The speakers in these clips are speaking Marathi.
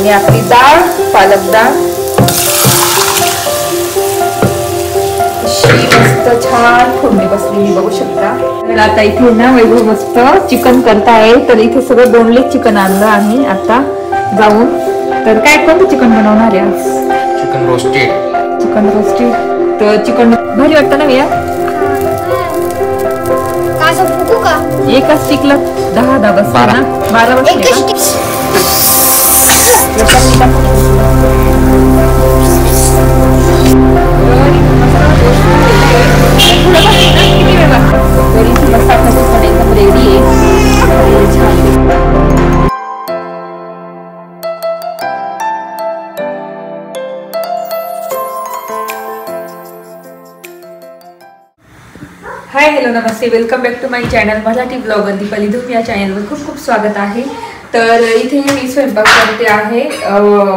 आणि आपली डाळ, पालक डाळ अशी मस्त छान फोडणी बसलेली बघू शकता। तर आता इथे ना वैभव मस्त चिकन करताय। तर इथे सगळं बोनलेस चिकन आणलं आम्ही आता जाऊन। तर काय कोणतं चिकन बनवणार आहे आज? Chicken roasted. Chicken roasted. तर चिकन भारी वाटतं ना भैया? एकच स्टिकला 10 बसला ना? 12 बसले हाय हॅलो नमस्ते, welcome back to my channel Marathi blogger Deepali Dhoom या चॅनलवर खूप खूप स्वागत आहे। तर इथे मी स्वयंपाक करते आहे,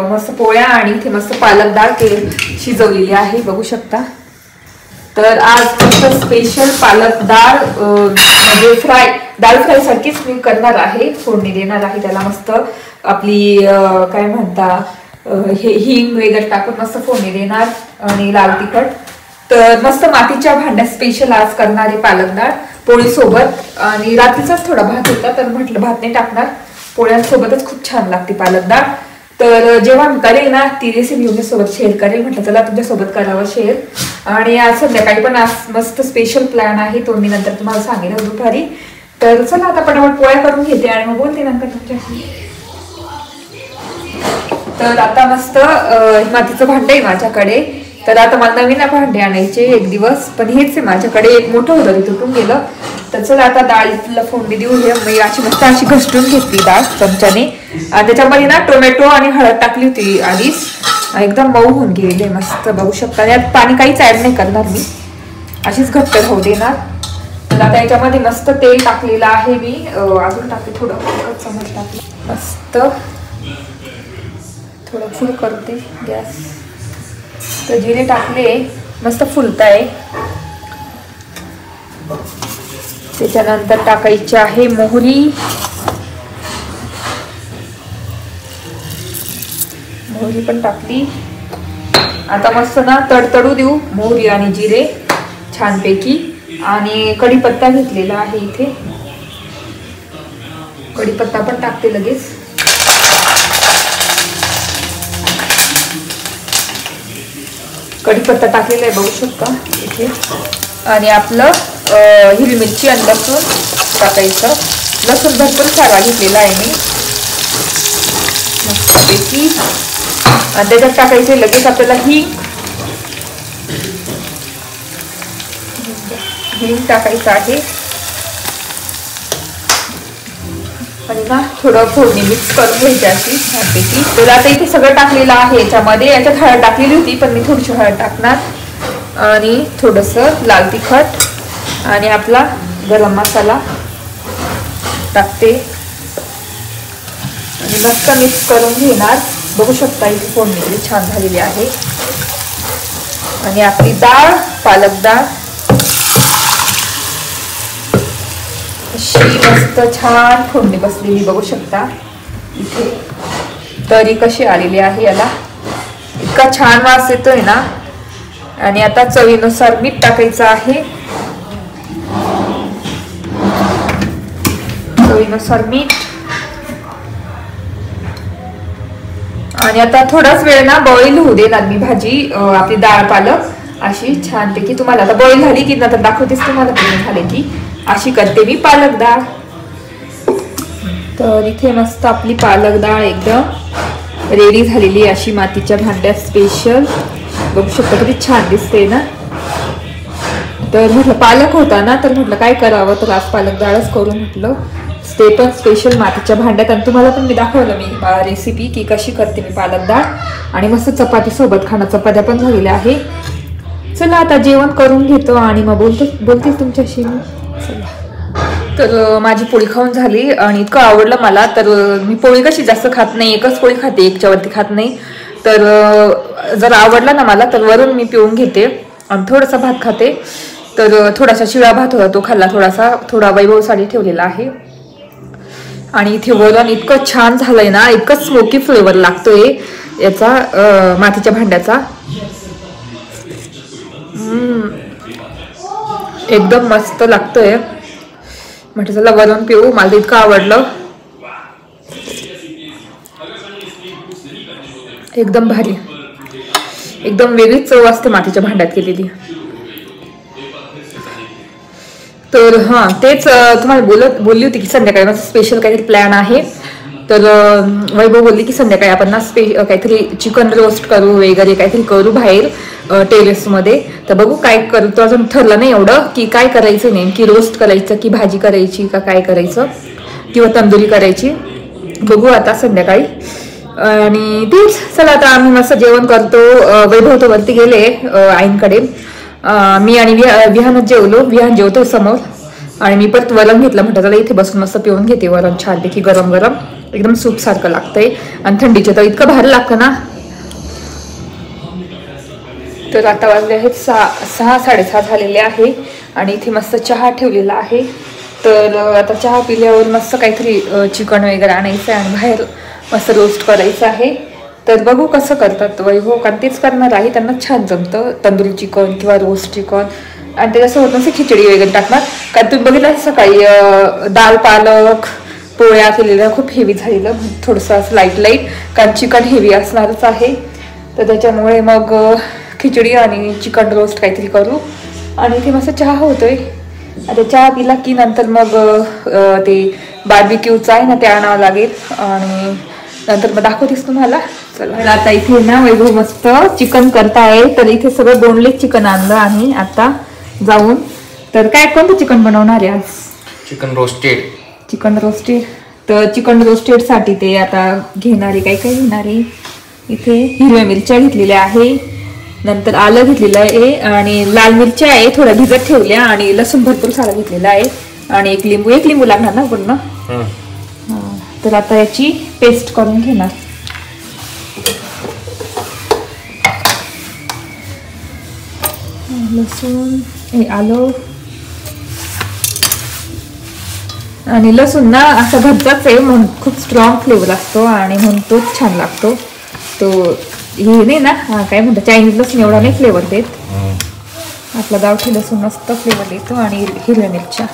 मस्त पोळ्या आणि इथे मस्त पालक डाळ शिजवलेली आहे बघू शकता। तर आज मस्त स्पेशल पालक डाळ म्हणजे डाळ फ्राय सारखीच मी करणार आहे, फोडणी देणार आहे त्याला मस्त आपली काय म्हणता हिंग वगैरे टाकून मस्त फोडणी देणार आणि लाल तिखट। तर मस्त मातीच्या भांड्यात स्पेशल आज करणारे पालक डाळ पोळी सोबत। आणि रात्रीचाच थोडा भात होता तर म्हटलं भात नाही टाकणार, पोळ्यांसोबतच खूप छान लागते पालक डाळ। तर जेव्हा मी करेल ना ती रेसिपी तुमच्यासोबत शेअर करेल, म्हटलं चला तुमच्यासोबत करावं शेअर। आणि आज संध्याकाळी पण आज मस्त स्पेशल प्लॅन आहे, तो मी नंतर तुम्हाला सांगेल दुपारी। तर चला आता पटापट पोळ्या करून घेते आणि मग बोलते नंतर तुमच्याशी। तर आता मस्त मातीचं भांड आहे माझ्याकडे। तर आता मला नवीन भांडे आणायचे एक दिवस, पण हेच आहे माझ्याकडे, एक मोठं होतं ते तुटून गेलं। तर चला आता डाळीला फोडणी देऊ। हे मी अशी मस्त अशी घसटून घेतली डाळ चमच्याने आणि त्याच्यामध्ये ना टोमॅटो आणि हळद टाकली होती आधीच, एकदम मऊ होऊन गेले मस्त बघू शकता। यात पाणी काहीच ऍड नाही करणार मी, अशीच घट्ट राहू देणार। तर आता याच्यामध्ये मस्त तेल टाकलेलं आहे मी, अजून टाकते थोडं, चमच टाकलं मस्त, थोडं फुल करते गॅस। तर जिरे टाकले मस्त फुलताय, त्याच्यानंतर टाकायची आहे मोहरी, मोहरी पण टाकली। आता मस्त ना तडतडू देऊ मोहरी आणि जिरे छानपैकी। आणि कढीपत्ता घेतलेला आहे इथे, कढीपत्ता पण टाकते लगेच। कढीपत्ता टाकलेला आहे बघू शकता इथे। आणि आपलं हिरवी मिरची आणि लसूण टाकायचं, लसूण भरपूर सारा घेतलेला आहे मी मस्तपैकी। आणि त्याच्यात टाकायचे लगेच आपल्याला हिंग टाकायचं आहे आणि ना थोडं फोडणी मिक्स करून घ्यायची अशी छानपैकी। तर आता इथे सगळं टाकलेलं आहे याच्यामध्ये, याच्यात हळद टाकलेली होती पण मी थोडीशी हळद टाकणार आणि थोडंसं लाल तिखट आणि आपला गरम मसाला टाकते आणि मस्त मिक्स करून घेणार बघू शकता। इथे फोडणी छान झालेली आहे आणि आपली डाळ पालक डाळ अशी मस्त छान फोडणी बसलेली बघू शकता इथे। तरी कशी आलेली आहे याला, इतका छान वास येतोय ना। आणि आता चवीनुसार मीठ टाकायचं आहे, चवीनुसार मीठ। आणि आता थोडाच वेळ ना बॉईल होऊ देणार मी भाजी, आपली डाळ पालक अशी छानपैकी। तुम्हाला आता बॉईल झाली की नंतर दाखवतेच तुम्हाला पूर्ण झाले की, अशी करते मी पालक डाळ। तर इथे मस्त आपली पालक डाळ एकदम रेडी झालेली अशी मातीच्या भांड्यात स्पेशल बघू शकता, किती छान दिसते ना। तर म्हटलं पालक होता ना तर म्हटलं काय करावं, तर आज पालक डाळच करून म्हटलं, ते पण स्पेशल मातीच्या भांड्यात। आणि तुम्हाला पण मी दाखवलं मी रेसिपी की कशी करते मी पालक डाळ। आणि मस्त चपाती सोबत खाणं, चपात्या पण झालेल्या आहे। चला आता जेवण करून घेतो आणि मग बोलते तुमच्याशी मी। तर माझी पोळी खाऊन झाली आणि इतकं आवडलं मला। तर मी पोळी कशी जास्त खात नाही, एकच पोळी खाते, एकच्यावरती खात नाही। तर जर आवडला ना मला तर वरून मी पिऊन घेते आणि थोडासा भात खाते। तर थोडासा शिळा भात होता तो खाल्ला, थोडा वैभवसाठी ठेवलेला आहे। आणि इथे वरण इतकं छान झालंय ना, इतकं स्मोकी फ्लेवर लागतोय याचा मातीच्या भांड्याचा. एकदम मस्त लागतोय. म्हटलं चला वरण पिऊ, मला इतकं आवडलं. एकदम भारी, एकदम वेगळीच चव असते मातीच्या भांड्यात केलेली. तर हां, तेच तुम्हाला बोलली होती की संध्याकाळी माझं स्पेशल काहीतरी प्लॅन आहे. तर वैभव बोलली की संध्याकाळी आपण ना काहीतरी चिकन रोस्ट करू वगैरे काहीतरी करू बाहेर टेरेसमध्ये. तर बघू काय करू, तो अजून ठरलं नाही एवढं की काय करायचं, नेमकी रोस्ट करायचं की भाजी करायची का काय करायचं किंवा तंदुरी करायची. बघू आता संध्याकाळी. आणि तेच चला आता आम्ही मस्त जेवण करतो. वैभव तो वरती गेले आईंकडे. मी आणि विहानच जेवलो. विहान जेवतो समोर आणि मी परत वरण घेतलं. म्हटलं चला इथे बसून मस्त पिऊन घेते वरण छानपैकी गरम गरम. एकदम सूप सारखं लागतंय आणि थंडीचे तर इतकं भारी लागतं ना. तर आता वाजले आहेत 6-6:30 झालेले आहे आणि इथे मस्त चहा ठेवलेला आहे. तर आता चहा पिल्यावर मस्त काहीतरी चिकन वगैरे आणायचं आहे आणि बाहेर मस्त रोस्ट करायचं आहे. तर बघू कसं करतात वैभव, कारण तेच करणार आहे. त्यांना छान जमतं तंदुरी चिकन किंवा रोस्ट चिकन. आणि त्याच्यासोबत नसे खिचडी वगैरे टाकणार. कारण तुम्ही बघितलं सकाळी दाल पालक पोळ्या केलेल्या खूप हेवी झालेलं, थोडंसं असं लाईट कारण चिकन हेवी असणारच आहे. तर त्याच्यामुळे मग खिचडी आणि चिकन रोस्ट काहीतरी करू. आणि इथे मस्त चहा होतोय. आता चहा पिला की नंतर मग ते बार्बिक्यूचं आहे ना ते आणावं लागेल आणि नंतर मग दाखवतेस तुम्हाला. चला आता इथे ना वैभव मस्त चिकन करताय. तर इथे सगळं बोनलेस चिकन आणलं आम्ही आता जाऊन. तर काय कोणतं चिकन बनवणार आहे आज? Chicken roasted. Chicken roasted. तर चिकन रोस्टेड साठी ते आता घेणारे काय घेणारे, इथे हिरव्या मिरच्या घेतलेल्या आहे, नंतर आलं घेतलेलं आहे आणि लाल मिरच्या आहे थोड्या भिजत ठेवल्या आणि लसूण भरपूर सारा घेतलेला आहे आणि एक लिंबू लागणार ना पूर्ण. तर आता याची पेस्ट करून घेणार. लसूण आलं आणि लसूण ना असा भरताच आहे म्हणून खूप स्ट्रॉंग फ्लेवर असतो आणि म्हणून तोच छान लागतो. तो हे नाही ना काय म्हणतात चायनीज लसूण एवढा नाही फ्लेवर देत. आपला गावठी लसूण मस्त फ्लेवर देतो. आणि हिरव्या मिरच्या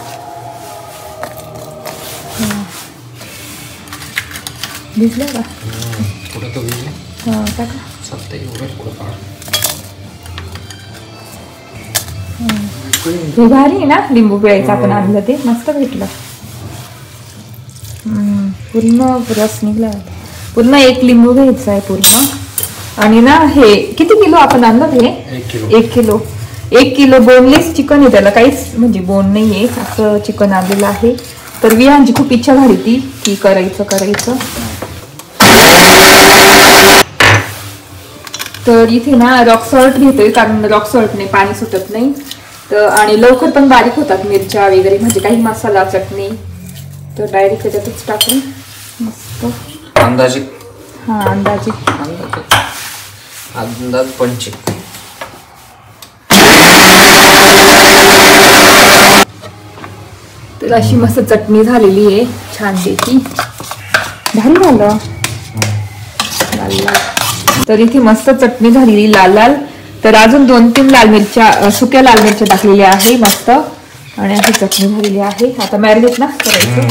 भिजलं का? भारी आहे ना लिंबू पिळायचं आपण आणलं ते मस्त भेटलं. पूर्ण रस निघला. पूर्ण एक लिंबू घ्यायचा आहे पूर्ण. आणि ना हे किती किलो आपण आणलं हे? 1 किलो बोनलेस चिकन आहे. त्याला काहीच म्हणजे बोन नाहीये असं चिकन आणलेलं आहे. तर विहानची खूप इच्छा झाली ती की करायचं. तर इथे ना रॉक सॉल्ट घेतोय कारण रॉक सॉल्टने पाणी सुटत नाही. तर आणि लवकर पण बारीक होतात मिरच्या वगैरे म्हणजे काही मसाला चटणी. तर डायरेक्ट त्याच्यातच टाकून मस्त अंदाजे. हा अंदाज पंच. तर अशी मस्त चटणी झालेली आहे छानपैकी. भारी झालं. तर इथे मस्त चटणी झालेली लाल. तर अजून 2-3 लाल मिरच्या सुक्या लाल मिरच्या टाकलेल्या आहे मस्त. आणि अशी चटणी झालेली आहे. आता मॅरिनेट ना करायचं.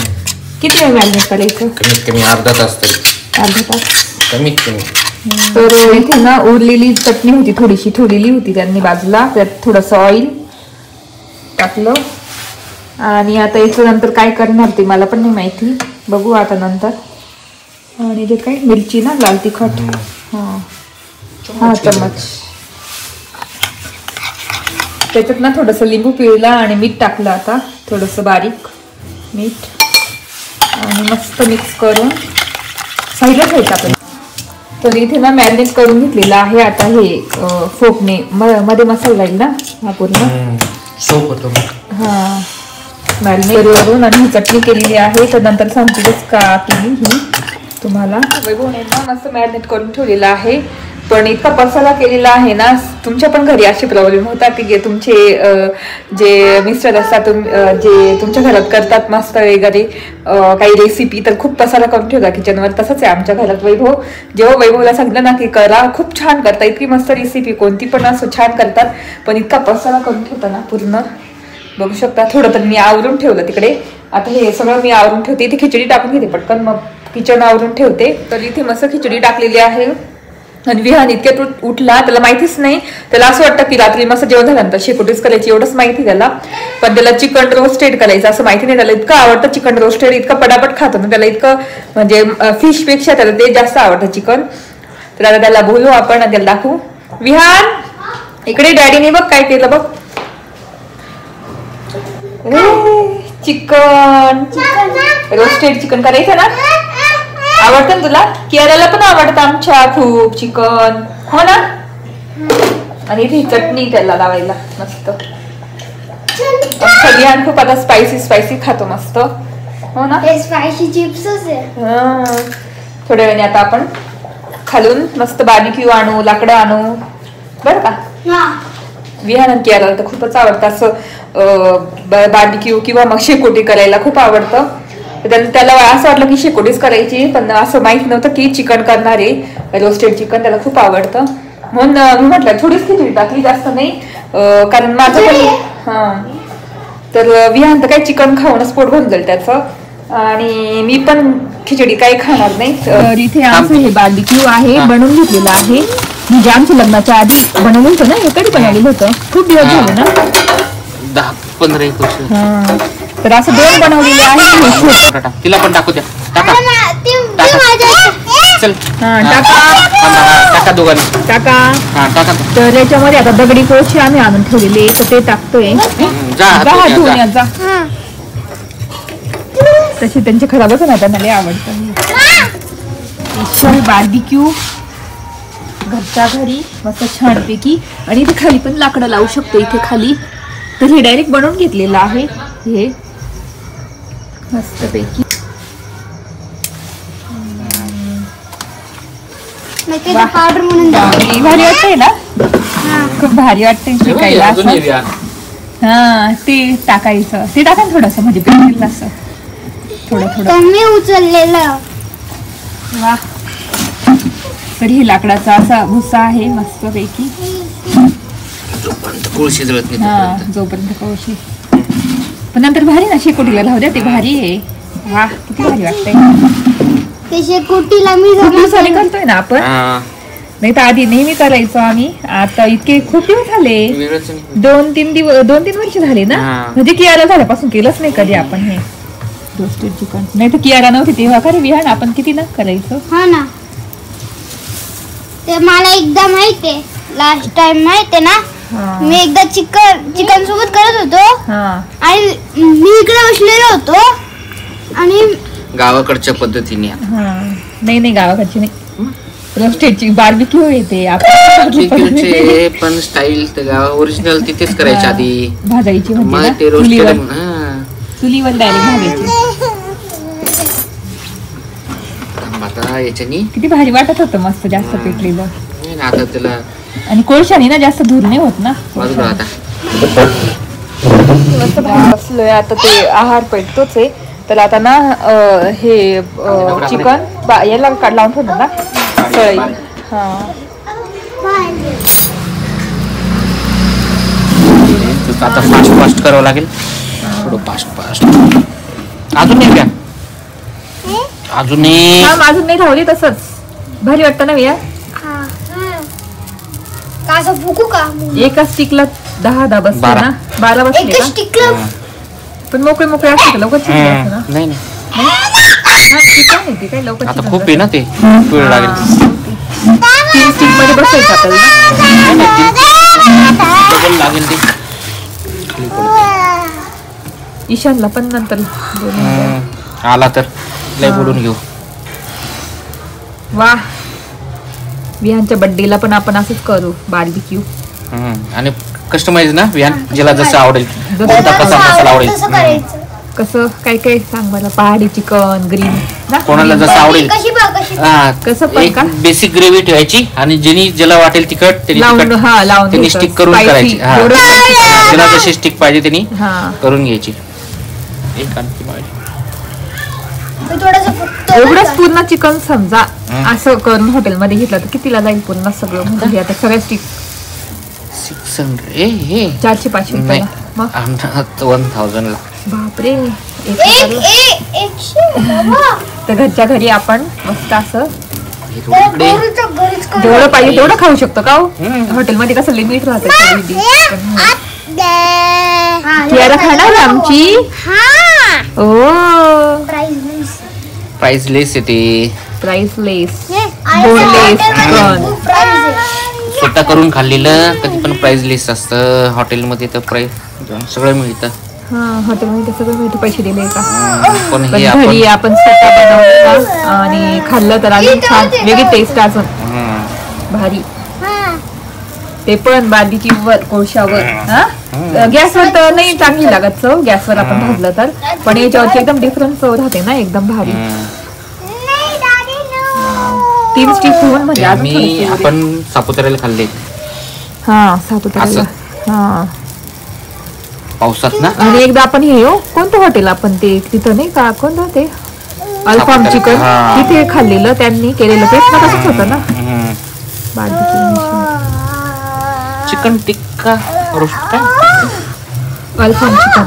किती वेळ मॅरिनेट करायचं? कमीत कमी अर्धा तास तरी. अर्धा तास कमीत कमी. तर इथे ना उरलेली चटणी होती थोडीशी ठेवलेली होती त्यांनी बाजूला. त्यात थोडंसं ऑइल टाकलं. आणि आता याचं नंतर काय करणार ते मला पण नाही माहिती. बघू आता नंतर. आणि जे काय मिरची ना लाल तिखट. हा चम्मच. त्याच्यात ना थोडंसं लिंबू पिळला आणि मीठ टाकलं. आता थोडंसं बारीक मीठ आणि मस्त मिक्स करून साईडला ठेवायचं आपण. तर इथे ना मॅरिनेट करून घेतलेलं आहे. आता हे फोकने मध्ये मसाला येईल ना हा पूर्ण सोप होतो. हा मॅरिनेट करून आणि चटणी केलेली आहे. तर नंतर सांगतेच का केली ही तुम्हाला. वैभवने ना मस्त मॅरिनेट करून ठेवलेलं आहे. पण इतका पसारा केलेला आहे ना. तुमच्या पण घरी असे प्रॉब्लेम होता की तुमचे जे मिस्टर असतात जे तुमच्या घरात करतात मस्त वगैरे काही रेसिपी, तर खूप पसारा करून ठेवता किचनवर. तसंच आहे आमच्या घरात. वैभव जेव्हा वैभवला सांगितलं ना की करा, खूप छान करता, इतकी मस्त रेसिपी कोणती पण असं छान करतात, पण इतका पसारा करून ठेवता ना पूर्ण. बघू शकता. थोडं तर मी आवरून ठेवलं तिकडे. आता हे सगळं मी आवरून ठेवते. इथे खिचडी टाकून घेते पटकन, मग किचन आवरून ठेवते. तर इथे मस्त खिचडी टाकलेली आहे. आणि विहान इतक्यात उठला, त्याला माहितीच नाही. त्याला असं वाटतं की रात्री मस्त जेवण झाल्यानंतर शेकोटीच करायची एवढंच माहिती त्याला. पण त्याला चिकन रोस्टेड करायचं असं माहिती नाही. त्याला इतकं आवडतं चिकन रोस्टेड, इतकं पटापट खातो ना. त्याला इतकं म्हणजे फिश पेक्षा त्याला ते जास्त आवडतं चिकन. तर आता त्याला बोलू आपण आणि त्याला दाखवू. विहान इकडे, डॅडीने बघ काय केलं बघ. चिकन रोस्टेड चिकन करायचं ना. आवडतं ना तुला? कियाराला पण आवडतं आमच्या खूप चिकन, हो ना. आणि इथे चटणी त्याला लावायला मस्त. विहान खूप आता स्पायसी खातो मस्त, हो ना. स्पायसी चिप्स थोड्या वेळाने आता आपण खालून मस्त बार्बिक्यू आणू, लाकडं आणू बरं का. विहान आणि कियाराला तर खूपच आवडतं असं बार्बिक्यू किंवा मग शेकोटी करायला खूप आवडतं. त्याला असं वाटलं की शेकोटीच करायची, पण असं माहित नव्हतं की चिकन करणार आहे, रोस्टेड चिकन. त्याला खूप आवडतं म्हणून मी म्हटलं थोडीच खिचडी टाकली, जास्त नाही. कारण माझं पण तर विहान तर काही चिकन खाऊनच पोट भरून जाईल त्याचं. आणि मी पण खिचडी काही खाणार नाही. तर इथे आमचं हे बार्बिक्यू आहे, बनवून घेतलेलं आहे. म्हणजे आमच्या लग्नाच्या आधी बनवलं होतं ना. हे कधी बनवलेलं होतं, खूप दिवस झाले ना, 10-15 वर्ष. तर असं 2 बनवलेले आहे. तिला पण टाकू द्या. टाका चल. टाका दोघांनी टाका. तर याच्यामध्ये आता दगडी कोळशी आम्ही आणून ठेवलेली, तर ते टाकतोय. जा. तशी त्यांची खराबच ना, त्यांना लय आवडतं. बार्बिक्यू घरच्या घरी मस्त छानपैकी. आणि इथे खाली पण लाकडं लावू शकतो इथे खाली. तर हे डायरेक्ट बनवून घेतलेलं आहे हे मस्तपैकी. भारी वाटतंय ना, खूप भारी वाटतंय शिकायला असं. ते टाकायचं, ते टाका थोडस म्हणजे पेन्सिल असं थोडं मी उचललेलं. वा. तर ही लाकडाचा असा भुसा आहे मस्तपैकी. कोळशी जळत नाही जोपर्यंत कोळशी. पण नंतर भारी ना शेकोटीला लावू द्या, ते भारी आहे. वा किती भारी वाटतंय. ते शेकोटीला मी करतोय ना आपण, नाही तर आधी नेहमी करायचो आम्ही. आता इतके खूप दिवस झाले, 2-3 वर्ष झाले ना. म्हणजे कियारा झाल्यापासून केलंच नाही कधी आपण हे रोस्टेड चिकन. नाही तर कियारा नव्हती तेव्हा खरे विहान आपण किती ना करायचो. हा ना, ते मला एकदा माहितीये, लास्ट टाइम माहितीये ना, मी एकदा चिकन सोबत करत होतो आणि मी इकडे बसलेलो होतो आणि गावाकडच्या पद्धतीने. नाही गावाकडची नाही, रोस्टेडची बार्बिक्यू येते पण स्टाईल ओरिजिनल तिथेच करायची. आधी भाजायची म्हणजे चुलीवर डायरेक्ट भाजायची. आता याच्यानी किती भारी वाटत होतं, मस्त जास्त पेटलेलं. आता त्याला आणि कोळशाने ना जास्त धूर नाही होत ना. आता मस्त बसलोय. आता ते आहार पेटतोच आहे. तर आता ना हे चिकन याला लावून ठेवणार ना सळई. आता फास्ट करावं लागेल, थोडं फास्ट. अजून नाही का? अजून नाही धावली तसंच भारी वाटतं ना विया. फुकू का? एका स्टिकला 10 बसते ना, 12 बसते का? पण मोकळे असते लवकर चिकले असते ना. नाही काय लवकर आता खूप आहे ना, ते वेळ लागेल. 3 स्टिक मध्ये बसायचं आपल्याला लागेल ते. ईशानला पण नंतर आला तर लय बोलून घेऊ. वा. विहानच्या बर्थडेला पण आपण असंच करू बार्बिक्यू. आणि कस्टमाइज ना विहान, ज्याला जसं आवडेल, कोणता कसा मसाला आवडेल कसं काय सांग मला. पहाडी चिकन, ग्रीन ना, कोणाला जसं आवडेल. कशी कसं पण एक का? बेसिक ग्रेव्ही ठेवायची आणि ज्याला वाटेल तिखट लावून त्यांनी घ्यायचं. स्टिक करून Spicy. करायची. जेवढं spicy ज्याला जशी स्टिक पाहिजे त्यांनी हा. करून घ्यायची. एक आणखी पाहिजे. एवढंच पूर्ण चिकन समजा हं. असं करून हॉटेलमध्ये घेतलं तर कितीला जाईल पूर्ण सगळं म्हणजे आता सगळ्या स्टिक 600 हे 400-500 रुपयाला. मग 1000 ला. बापरे. तर घरच्या घरी आपण मस्त असं जेवढं पाहिजे तेवढं खाऊ शकतो का? हॉटेलमध्ये कसं लिमिट राहतं. कियारा खाणार आमची. ओ प्राइसलेस येते. Priceless boneless chicken. स्वतः करून खाल्लेलं कधी पण प्राइसलेस असतं. हॉटेलमध्ये तर प्राइस सगळं मिळतं. हा हॉटेलमध्ये सगळं मिळतं पैसे दिले का. पण पण हे घरी आपण स्वतः बनवलं आणि खाल्लं तर अजून छान वेगळी टेस्ट अजून भारी. ते पण बादलीची वर कोळशावर. गॅसवर तर नाही चांगली लागत चव. गॅसवर आपण भाजलं तर पण याच्यावरची एकदम डिफरंट चव राहते ना एकदम भारी. 3 स्टिक होऊन म्हणजे अजून मी थोडीशी उरली. आपण सापुताऱ्याला खाल्ले. हा सापुताऱ्याला. हा पावसात ना. आणि एकदा आपण हे कोणतं हॉटेल आपण ते तिथं नाही का कोणतं ते अल्फाम चिकन हा. तिथे खाल्लेलं त्यांनी केलेलं तेच ना तसंच होतं ना. चिकन टिक्का रोस्ट काय अल्फाम चिकन.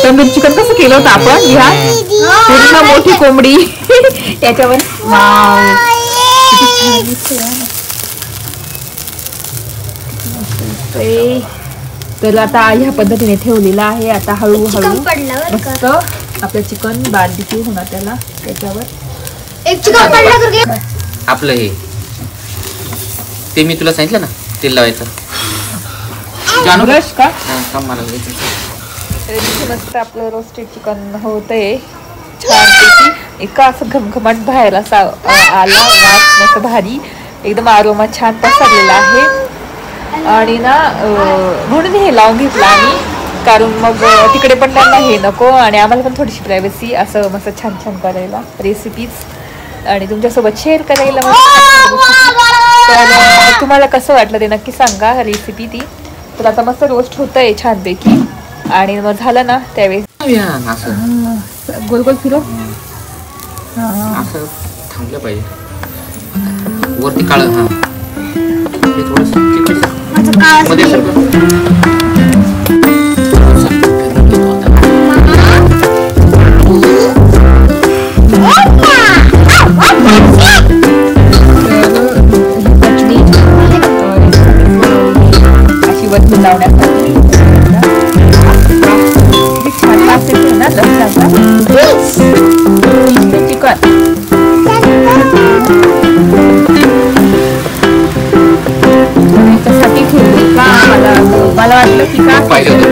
तंदूर चिकन कसं केलं होतं आपण ह्या पूर्ण मोठी कोंबडी त्याच्यावर. वाव किती छान दिसतंय ना. तर आता ह्या पद्धतीने ठेवलेला आहे. आता हळूहळू मस्त आपलं चिकन बार्बीक्यू होणार त्याला त्याच्यावर. आपलं हे ते मी तुला सांगितलं ना तेल लावायचं. ब्रश का मला मस्त आपलं रोस्टेड चिकन होतंय छान. इतका असं घमघमाट बाहेर असा आला वास मस्त भारी एकदम आरोमा छान पसरलेला आहे. आणि ना म्हणून हे लावून घेतलं आम्ही कारण मग तिकडे पण त्यांना हे नको आणि आम्हाला पण थोडीशी प्रायव्हसी असं मस्त छान छान करायला रेसिपीज आणि तुमच्यासोबत शेअर करायला. तर तुम्हाला कसं वाटलं ते नक्की सांगा रेसिपी ती. तर आता मस्त रोस्ट होतंय छानपैकी आणि मग झालं ना त्यावेळेस गोल गोल फिरव. असं थांबलं पाहिजे वरती काळ. हा हे थोडंसं मध्ये अशी वरती लावण्यासाठी छान लागते ना चिकन. त्याच्यासाठी ठेवली का मला वाटलं की का पाहिजे होतं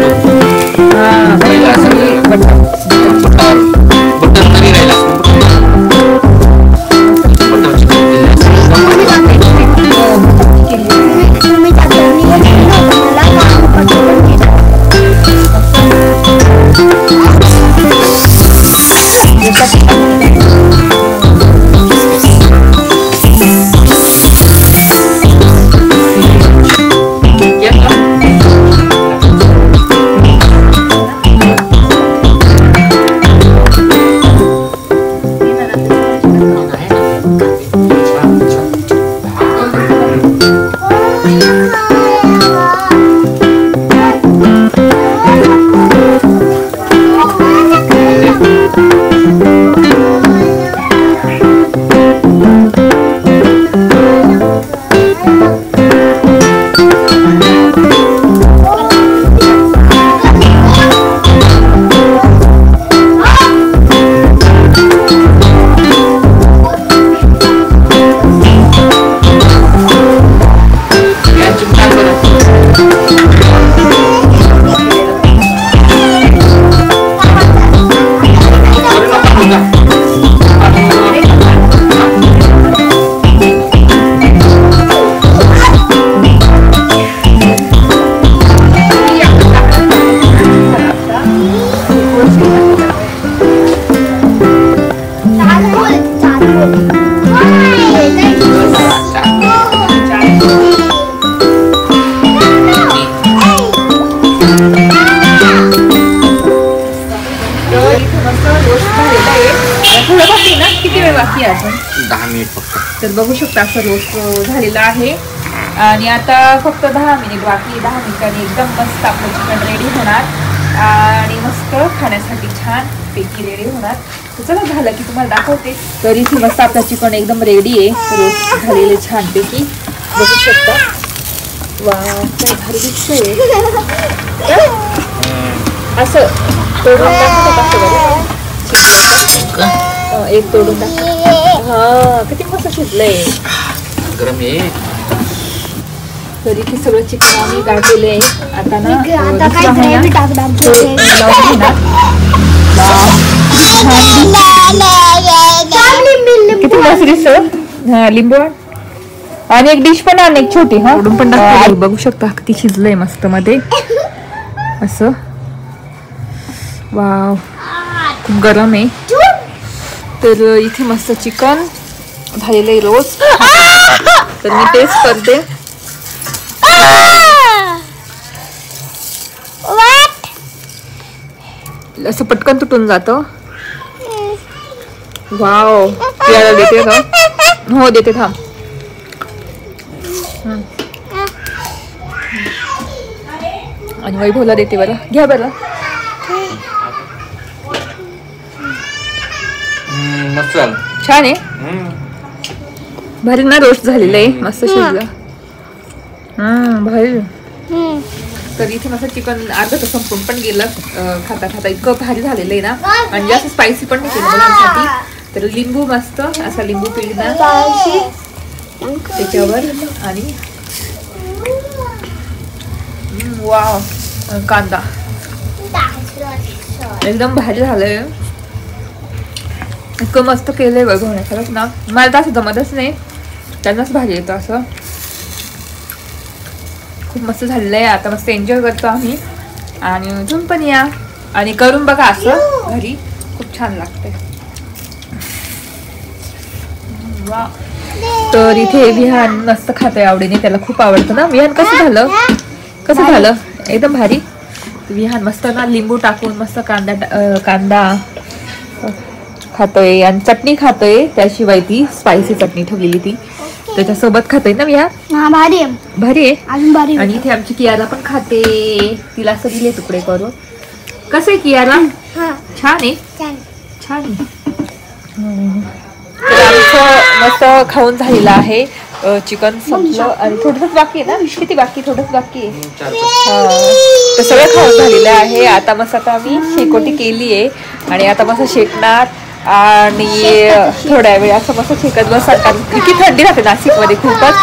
किती वेळ बाकी आहे अजून? 10 मिनिट फक्त. तर बघू शकता असं रोस्ट झालेला आहे आणि आता फक्त 10 मिनिट बाकी. 10 मिनिटांनी एकदम मस्त आपलं चिकन रेडी होणार आणि मस्त खाण्यासाठी छान पैकी रेडी होणार. तर चला झालं की तुम्हाला दाखवते. तर इथे मस्त आपलं चिकन एकदम रेडी आहे, रोस्ट झालेले छान पैकी बघू शकता. वा काय भारी दिसतंय. असं तोडून दाखवतात असं बघा, एक तोडून दाखव. हा किती मस्त शिजलंय. गरम आहे. तर इथे सगळं चिकन आम्ही काढलेलं आहे. आता ना आता काय ग्रेव्ही किती मस्त दिसत. हा लिंबू आणि एक डिश पण आणि एक छोटी हा पण बघू शकता किती शिजलंय मस्त मध्ये असं. वाव खूप गरम आहे. तर इथे मस्त चिकन झालेलं आहे रोस्ट. तर मी टेस्ट करते. असं पटकन तुटून जातं. वाव याला देते का? हो देते थांब. आणि वैभवला देते बरं. घ्या बरं. मस्त छान आहे. भारी ना रोस्ट झालेलं आहे मस्त शिजलं. भारी. तर इथे मस्त चिकन अर्धा तास संपून पण गेलं खाता खाता. इतकं भारी झालेलं आहे ना आणि जास्त स्पायसी पण नाही केलं मुलांसाठी. तर लिंबू मस्त असा लिंबू पिळणार त्याच्यावर आणि वाव कांदा एकदम भारी झालंय. इतकं मस्त केलंय बघ खरंच ना. मला तर असं जमतच नाही, त्यांनाच भारी येतं असं. खूप मस्त झालेलं आहे. आता मस्त एन्जॉय करतो आम्ही आणि तुम्ही पण या आणि करून बघा असं घरी. खूप छान लागते. वा. तर इथे विहान मस्त खातोय आवडीने, त्याला खूप आवडतं ना. विहान कसं झालं? कसं झालं? एकदम भारी. विहान मस्त ना लिंबू टाकून मस्त कांदा खातोय आणि चटणी खातोय. त्याशिवाय ती स्पायसी चटणी ठेवलेली ती त्याच्यासोबत खातोय ना विहान. भारी आहे. भारी आहे अजून भारी. आणि इथे आमची कियारा पण खाते. तिला असं दिले तुकडे करून. कसं आहे कियारा? छान आहे. छान आहे. आमचं मस्त खाऊन झालेलं आहे. चिकन संपलं आणि थोडंसंच बाकी आहे ना. किती बाकी? थोडंच बाकी आहे. तर सगळं खाऊन झालेलं आहे. आता मस्त आता आम्ही शेकोटी केली आहे आणि आता मस्त शेकणार आणि थोड्या वेळ असं मस्त शेकत बसतात. कारण किती थंडी राहते नाशिकमध्ये खूपच.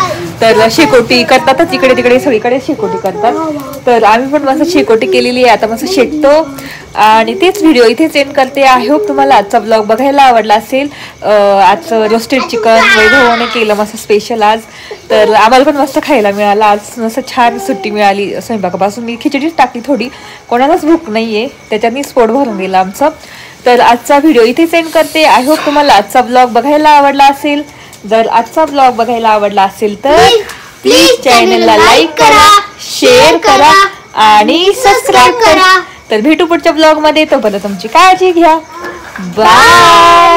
तर शेकोटी करतातच इकडे तिकडे सगळीकडे शेकोटी करतात. तर आम्ही पण मस्त शेकोटी केलेली आहे. आता मस्त शेकतो आणि तेच व्हिडिओ इथेच एंड करते. आय होप तुम्हाला आजचा ब्लॉग बघायला आवडला असेल. आजचं रोस्टेड चिकन वैभवने केलं मस्त स्पेशल आज. तर आम्हाला पण मस्त खायला मिळालं आज. मस्त छान सुट्टी मिळाली स्वयंपाकापासून. मी खिचडीच टाकली थोडी, कोणालाच भूक नाहीये, त्याच्यानीच पोट भरून गेलं आमचं. तर आजचा व्हिडिओ इथेच एंड करते. आय होप तुम्हाला आजचा ब्लॉग बघायला आवडला असेल. जर आजचा ब्लॉग बघायला आवडला असेल तर प्लीज चॅनलला लाईक करा, शेअर करा आणि सबस्क्राईब करा. तर भेटू पुढच्या ब्लॉग मध्ये. तोपर्यंत तुमची काळजी घ्या. बाय.